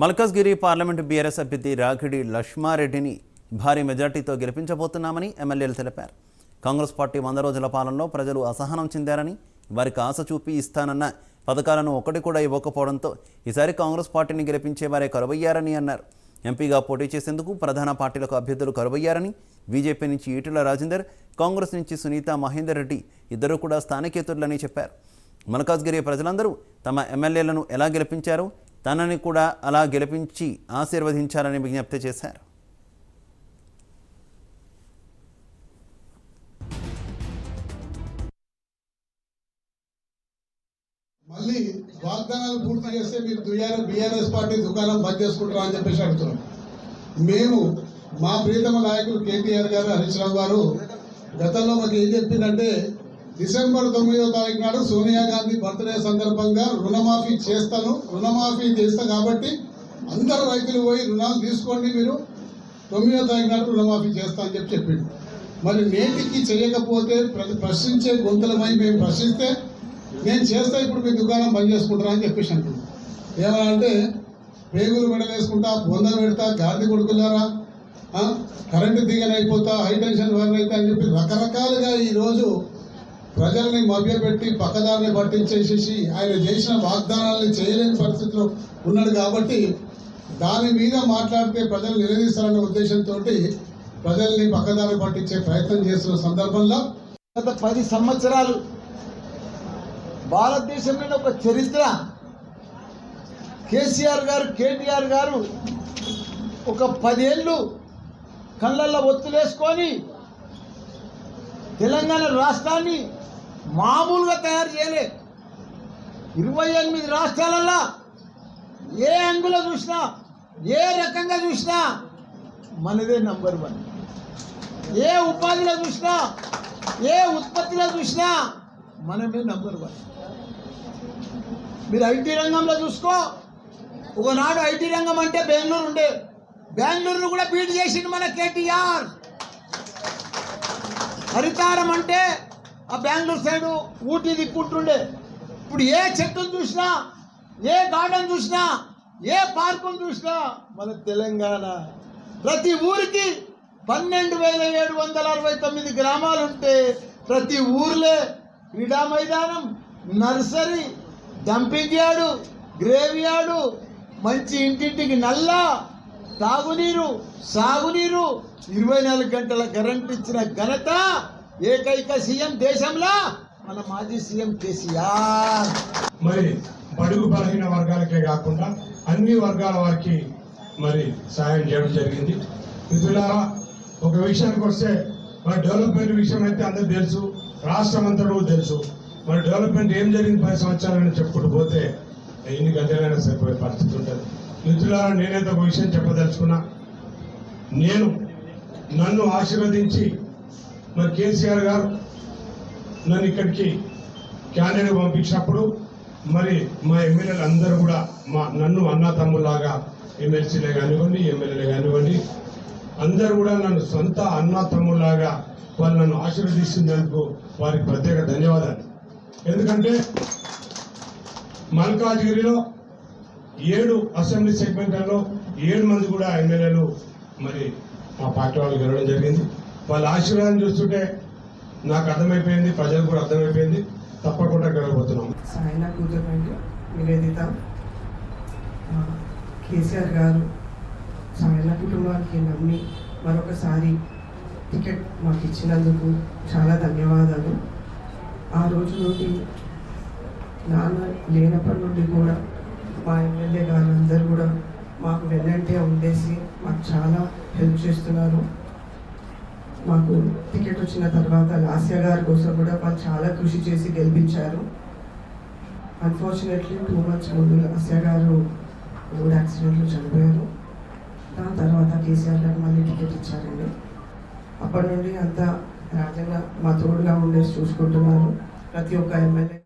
Malkajgiri parliament BRS అభ్యర్థి రాఘిడి లక్ష్మారెడ్డిని భారీ మెజార్టీతో గెలిపించబోతున్నామని ఎమ్మెల్యేలు తెలిపారు. కాంగ్రెస్ పార్టీ 100 రోజుల పాలనలో ప్రజలు అసహనం చెందారని, వారికి ఆశ చూపి ఇస్తానన్న పథకాలను ఒకటి కూడా ఇవ్వకపోవడంతో ఈసారి కాంగ్రెస్ పార్టీని గెలిపించే వారే కరువయ్యారని అన్నారు. ఎంపీగా పోటీ చేసేందుకు ప్రధాన పార్టీలకు అభ్యర్థులు కరువయ్యారని, బీజేపీ నుంచి ఈటెల రాజేందర్, కాంగ్రెస్ నుంచి సునీతా మహేందర్ రెడ్డి ఇద్దరు కూడా స్థానికేతరులని చెప్పారు. మల్కాజ్గిరి ప్రజలందరూ తమ ఎమ్మెల్యేలను ఎలా గెలిపించారో తనని కూడా అలా గెలిపించి ఆశీర్వదించాలని విజ్ఞప్తి చేశారు. మళ్ళీ వాగ్దానాలు పూర్తి చేస్తే మీరు బీఆర్ఎస్ పార్టీ దుకాణం బంద్ చేసుకుంటారా అని చెప్పేసి అడుగుతున్నాం. మేము మా ప్రియతమ నాయకులు కేటీఆర్ గారు, హరీష్ రావు గారు గతంలో మాకు ఏం చెప్పిందంటే డిసెంబర్ 9వ తారీఖు నాడు సోనియా గాంధీ బర్త్డే సందర్భంగా రుణమాఫీ చేస్తా కాబట్టి అందరు రైతులు పోయి రుణాలు తీసుకోండి, మీరు 9వ తారీఖు నాడు రుణమాఫీ చేస్తా అని చెప్పిండు. మరి నేటికి చేయకపోతే ప్రశ్నించే గొంతులమై మేము ప్రశ్నిస్తే నేను చేస్తా, ఇప్పుడు మీ దుకాణం బంద్ చేసుకుంటారా అని చెప్పేసి అంటున్నాను. ఏమనంటే పేగులు మెడలేసుకుంటా, బొంద పెడతా, గాడి కొడుకులారా, కరెంటు దిగనైపోతా, హై టెన్షన్ వర్న్ అవుతా అని చెప్పి రకరకాలుగా ఈరోజు ప్రజల్ని మభ్యపెట్టి పక్కదారిని పట్టించేసేసి ఆయన చేసిన వాగ్దానాలని చేయలేని పరిస్థితిలో ఉన్నాడు. కాబట్టి దాని మీద మాట్లాడితే ప్రజలు నిలదీస్తారన్న ఉద్దేశంతో ప్రజల్ని పక్కదారి పట్టించే ప్రయత్నం చేస్తున్న సందర్భంలో గత 10 సంవత్సరాలు భారతదేశంలో ఒక చరిత్ర. కేసీఆర్ గారు, కేటీఆర్ గారు ఒక 10 ఏళ్ళు కళ్ళల్లో ఒత్తులేసుకొని తెలంగాణ రాష్ట్రాన్ని మామూలుగా తయారు చేయలే. 28 రాష్ట్రాలలో ఏ యాంగిల్లో చూసినా, ఏ రకంగా చూసినా మనదే నంబర్ 1. ఏ ఉపాధిలో చూసినా, ఏ ఉత్పత్తిలో చూసినా మనమే నంబర్ 1. మీరు ఐటీ రంగంలో చూసుకో, ఒకనాడు ఐటీ రంగం అంటే బెంగళూరు ఉండే, బెంగళూరును కూడా బీట్ చేసిండు మన కేటీఆర్. హరితారం అంటే ఆ బెంగళూరు సైడు ఊటీ దిక్కుంటుండే. ఇప్పుడు ఏ చెట్టును చూసినా, ఏ గార్డెన్ చూసినా, ఏ పార్కును చూసినా మన తెలంగాణ. ప్రతి ఊరికి 12,769 గ్రామాలుంటే ప్రతి ఊర్లే క్రీడా మైదానం, nursery, dumping yard, grave yard, మంచి ఇంటింటికి నల్ల తాగునీరు, సాగునీరు, 24 గంటల కరెంట్ ఇచ్చిన ఘనత ఏకైక సీఎం దేశంలో మన మాజీ సీఎం కేసీఆర్. మరి బడుగు బలహీన వర్గాలకే కాకుండా అన్ని వర్గాల వారికి మరి సాయం చేయడం జరిగింది. మిత్రులారా, ఒక విషయానికి వస్తే మరి డెవలప్మెంట్ విషయం అయితే అందరూ తెలుసు, రాష్ట్రం అంతా తెలుసు. మరి డెవలప్మెంట్ ఏం జరిగింది 10 సంవత్సరాలని చెప్పుకుంటూ పోతే ఎన్ని గంటలైనా సరిపోయే పరిస్థితి ఉంటుంది. మిత్రులారా, నేనైతే ఒక విషయం చెప్పదలుచుకున్నా. నన్ను ఆశీర్వదించి మరి కేసీఆర్ గారు నన్ను ఇక్కడికి క్యాండిడేట్ పంపించినప్పుడు మరి మా ఎమ్మెల్యేలు అందరూ కూడా నన్ను అన్నా తమ్ములాగా, ఎమ్మెల్సీలే కానివ్వండి, ఎమ్మెల్యేలే కానివ్వండి, అందరూ కూడా నన్ను సొంత అన్నా తమ్ములాగా వాళ్ళు నన్ను ఆశీర్వదిస్తున్నందుకు వారికి ప్రత్యేక ధన్యవాదాలు. ఎందుకంటే మల్కాజ్గిరిలో 7 అసెంబ్లీ సెగ్మెంట్లలో 7 మంది కూడా ఎమ్మెల్యేలు మరి మా పార్టీ వాళ్ళు గెలవడం జరిగింది. వాళ్ళ ఆశీర్వాదం చూస్తుంటే నాకు అర్థమైపోయింది, ప్రజలకు కూడా అర్థమైపోయింది, తప్పకుండా గెలవబోతున్నాం. సాయన కూతురు నివేదిత, కేసీఆర్ గారు సాయన కుటుంబానికి నమ్మి మరొకసారి టికెట్ మాకు ఇచ్చినందుకు చాలా ధన్యవాదాలు. ఆ రోజు నుండి నాన్న లేనప్పటి నుండి కూడా మా ఎమ్మెల్యే గారు అందరూ కూడా మాకు వెన్నంటే ఉండేసి మాకు చాలా హెల్ప్ చేస్తున్నారు. మాకు టికెట్ వచ్చిన తర్వాత లాస్య గారి కోసం కూడా వాళ్ళు చాలా కృషి చేసి గెలిపించారు. అన్ఫార్చునేట్లీ 2 months ముందు లాస్య గారు రోడ్ యాక్సిడెంట్లో చనిపోయారు. దాని తర్వాత కేసీఆర్ గారు మళ్ళీ టికెట్ ఇచ్చారండి. అప్పటి నుండి అంతా రాజన్న మా తోడుగా ఉండేసి చూసుకుంటున్నారు. ప్రతి ఒక్క ఎమ్మెల్యే